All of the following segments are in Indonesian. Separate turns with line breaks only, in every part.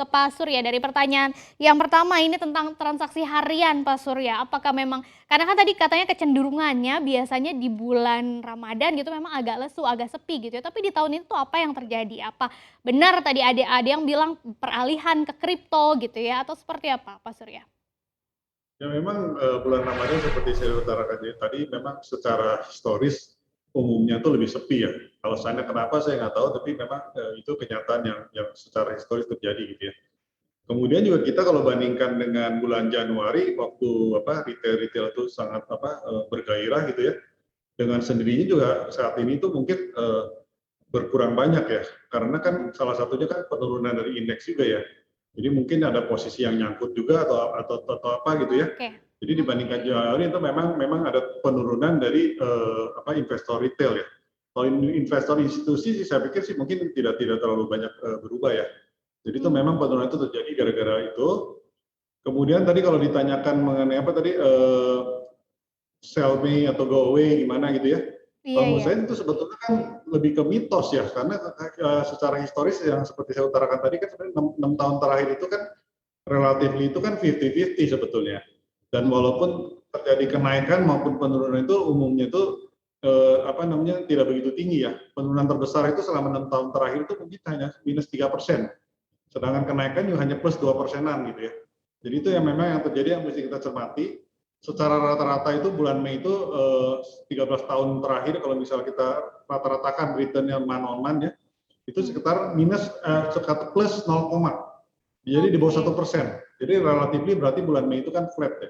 ke Pak Surya dari pertanyaan yang pertama ini tentang transaksi harian Pak Surya. Apakah memang karena kan tadi katanya kecenderungannya biasanya di bulan Ramadan gitu memang agak lesu, agak sepi gitu ya. Tapi di tahun ini tuh apa yang terjadi? Apa benar tadi ada yang bilang peralihan ke kripto gitu ya atau seperti apa Pak Surya?
Ya memang bulan Ramadan seperti saya utarakan tadi memang secara historis umumnya itu lebih sepi ya. Alasannya kenapa saya nggak tahu, tapi memang itu kenyataan yang secara historis terjadi gitu ya. Kemudian juga kita kalau bandingkan dengan bulan Januari waktu retail itu sangat bergairah gitu ya. Dengan sendirinya juga saat ini tuh mungkin berkurang banyak ya. Karena kan salah satunya kan penurunan dari indeks juga ya. Jadi mungkin ada posisi yang nyangkut juga atau apa gitu ya.
Oke.
Jadi dibandingkan Januari itu memang ada penurunan dari investor retail ya. Kalau investor institusi sih saya pikir sih mungkin tidak terlalu banyak berubah ya. Jadi itu memang penurunan itu terjadi gara-gara itu. Kemudian tadi kalau ditanyakan mengenai apa tadi sell me atau go away gimana gitu ya.
Iya,
Kalau menurut
iya.
saya itu sebetulnya kan lebih ke mitos ya, karena secara historis yang seperti saya utarakan tadi kan sebenarnya 6 tahun terakhir itu kan relatively itu kan 50-50 sebetulnya. Dan walaupun terjadi kenaikan maupun penurunan itu umumnya itu tidak begitu tinggi ya. Penurunan terbesar itu selama 6 tahun terakhir itu mungkin hanya minus 3%. Sedangkan kenaikan juga hanya plus 2%-an gitu ya. Jadi itu yang memang yang terjadi yang mesti kita cermati. Secara rata-rata itu bulan Mei itu 13 tahun terakhir kalau misalnya kita rata-ratakan returnnya man on man ya, itu sekitar sekitar plus 0, jadi di bawah 1%. Jadi relatif berarti bulan Mei itu kan flat ya.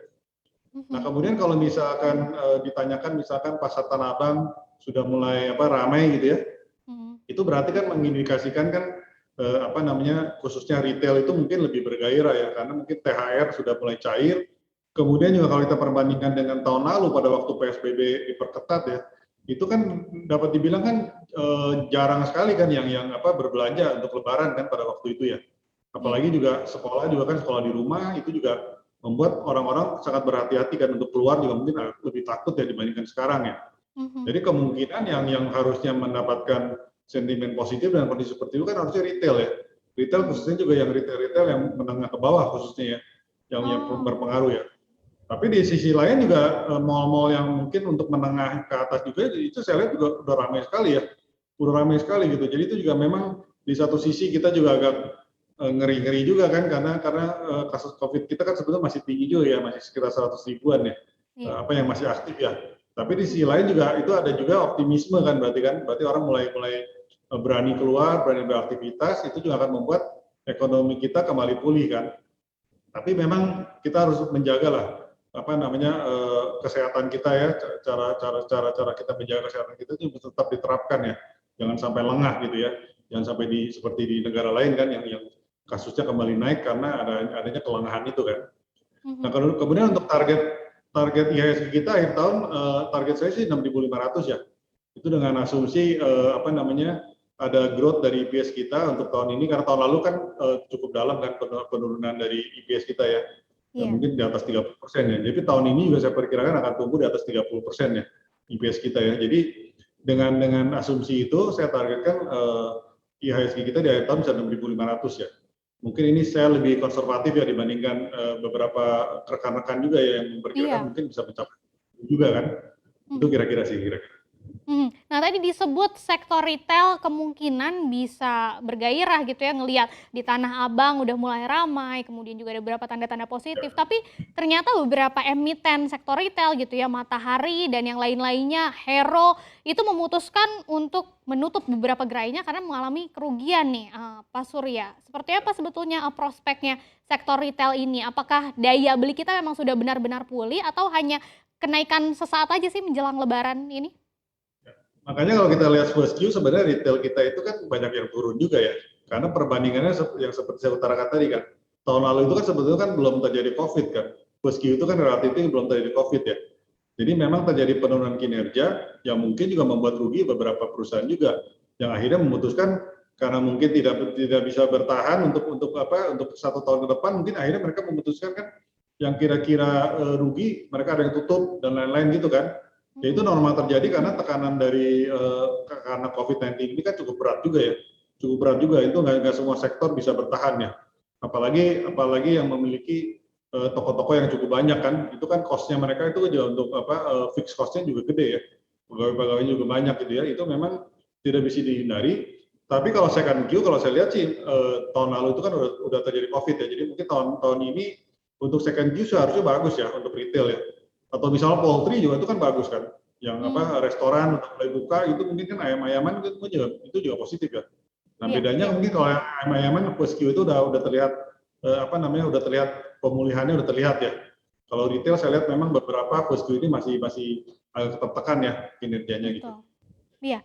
Nah kemudian kalau misalkan ditanyakan misalkan pasar Tanah Abang sudah mulai ramai gitu ya, itu berarti kan mengindikasikan kan khususnya retail itu mungkin lebih bergairah ya, karena mungkin THR sudah mulai cair. Kemudian juga kalau kita perbandingkan dengan tahun lalu pada waktu PSBB diperketat ya, itu kan dapat dibilang kan jarang sekali kan yang berbelanja untuk Lebaran kan pada waktu itu ya. Apalagi juga sekolah kan sekolah di rumah, itu juga membuat orang-orang sangat berhati-hati kan untuk keluar, juga mungkin lebih takut ya dibandingkan sekarang ya. Jadi kemungkinan yang harusnya mendapatkan sentimen positif dan kondisi seperti itu kan harusnya retail ya. Retail khususnya juga yang retail yang menengah ke bawah khususnya ya, yang berpengaruh ya. Tapi di sisi lain juga mal-mal yang mungkin untuk menengah ke atas juga itu saya lihat juga udah ramai sekali ya. Udah ramai sekali gitu. Jadi itu juga memang di satu sisi kita juga agak ngeri-ngeri juga kan, karena kasus Covid kita kan sebetulnya masih tinggi juga ya, masih sekitar 100 ribuan ya. Yang masih aktif ya. Tapi di sisi lain juga itu ada juga optimisme kan, berarti orang mulai berani keluar, berani beraktivitas, itu juga akan membuat ekonomi kita kembali pulih kan. Tapi memang kita harus menjaga lah kesehatan kita ya, cara kita menjaga kesehatan kita itu tetap diterapkan ya, jangan sampai lengah gitu ya, jangan sampai seperti di negara lain kan yang kasusnya kembali naik karena adanya kelengahan itu kan. Nah kemudian untuk target IHSG kita akhir tahun, target saya sih 6.500 ya, itu dengan asumsi ada growth dari EPS kita untuk tahun ini, karena tahun lalu kan cukup dalam kan penurunan dari EPS kita ya. Mungkin di atas 30% ya. Jadi tahun ini juga saya perkirakan akan tumbuh di atas 30% ya EPS kita ya. Jadi dengan asumsi itu saya targetkan IHSG kita di akhir tahun bisa 6.500 ya. Mungkin ini saya lebih konservatif ya dibandingkan beberapa rekan-rekan juga ya yang memperkirakan mungkin bisa mencapai juga kan. Itu kira-kira sih kira-kira.
Nah tadi disebut sektor retail kemungkinan bisa bergairah gitu ya, ngelihat di Tanah Abang udah mulai ramai, kemudian juga ada beberapa tanda-tanda positif, tapi ternyata beberapa emiten sektor retail gitu ya, Matahari dan yang lain-lainnya, Hero, itu memutuskan untuk menutup beberapa gerainya karena mengalami kerugian nih, Pak Surya. Seperti apa sebetulnya prospeknya sektor retail ini? Apakah daya beli kita memang sudah benar-benar pulih atau hanya kenaikan sesaat aja sih menjelang Lebaran ini?
Makanya kalau kita lihat first Q sebenarnya retail kita itu kan banyak yang turun juga ya. Karena perbandingannya yang seperti saya utarakan tadi kan. Tahun lalu itu kan sebetulnya kan belum terjadi Covid kan. First Q itu kan relatif belum terjadi Covid ya. Jadi memang terjadi penurunan kinerja yang mungkin juga membuat rugi beberapa perusahaan juga. Yang akhirnya memutuskan karena mungkin tidak bisa bertahan untuk 1 tahun ke depan, mungkin akhirnya mereka memutuskan kan yang kira-kira rugi mereka ada yang tutup dan lain-lain gitu kan. Ya itu normal terjadi karena tekanan dari karena COVID-19 ini kan cukup berat juga ya, cukup berat juga, itu nggak semua sektor bisa bertahan ya. apalagi yang memiliki toko-toko yang cukup banyak kan, itu kan cost-nya mereka itu juga untuk fixed cost-nya juga gede ya, pegawai-pegawainya juga banyak gitu ya, itu memang tidak bisa dihindari. Tapi kalau second Q, kalau saya lihat sih tahun lalu itu kan udah terjadi COVID ya, jadi mungkin tahun ini untuk second Q seharusnya bagus ya untuk retail ya. Atau misalnya poultry juga itu kan bagus kan, yang restoran udah mulai buka itu mungkin kan ayam-ayaman itu juga positif ya. Nah
Iya,
bedanya
iya.
mungkin kalau ayam-ayaman post Q itu udah terlihat udah terlihat pemulihannya udah terlihat ya. Kalau retail saya lihat memang beberapa post Q ini masih agak tertekan ya kinerjanya gitu.
Betul. Iya.